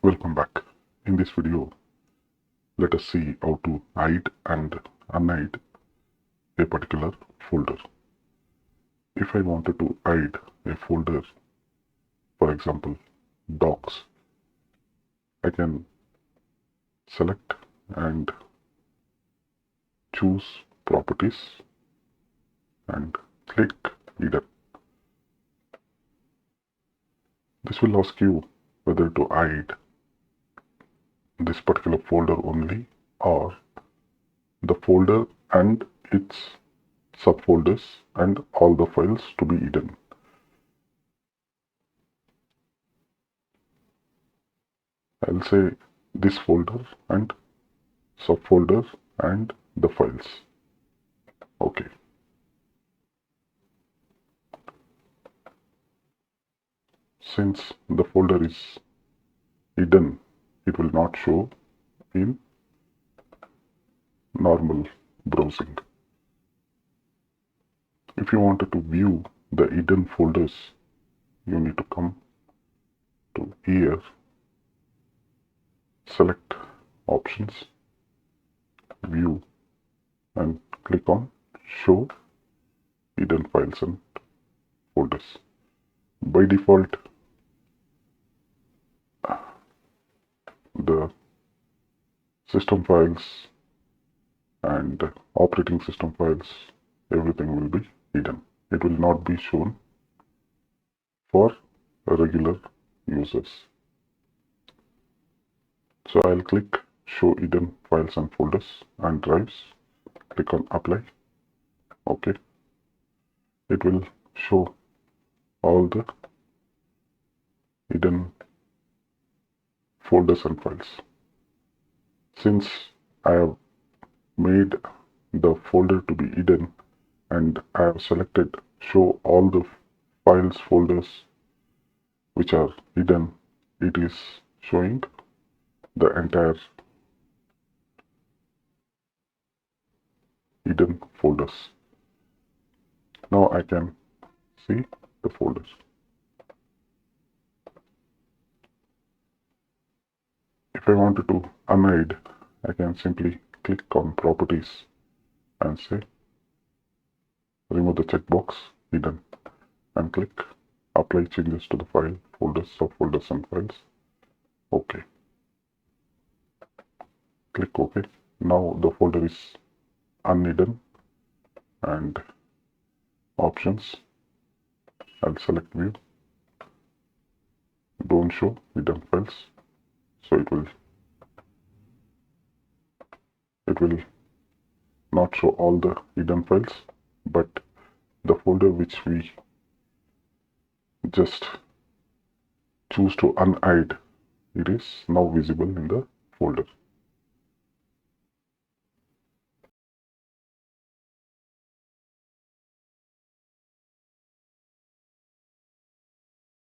Welcome back. In this video, let us see how to hide and unhide a particular folder. If I wanted to hide a folder, for example, docs, I can select and choose properties and click hidden. This will ask you whether to hide this particular folder only or the folder and its subfolders and all the files to be hidden. I'll say this folder and subfolder and the files. Okay. Since the folder is hidden, it will not show in normal browsing. If you wanted to view the hidden folders, you need to come to here, select options, view, and click on show hidden files and folders. By default, the system files and operating system files, everything will be hidden. It will not be shown for regular users. So I'll click show hidden files and folders and drives, click on apply. Okay. It will show all the hidden folders and files. Since I have made the folder to be hidden and I have selected show all the files folders which are hidden, it is showing the entire hidden folders. Now I can see the folders. If I wanted to unhide, I can simply click on properties and say remove the checkbox hidden and click apply changes to the file, folders, subfolders and files. OK. Click OK. Now the folder is unhidden and options. I'll select view. Don't show hidden files. So it will not show all the hidden files, but the folder which we just choose to unhide, it is now visible in the folder.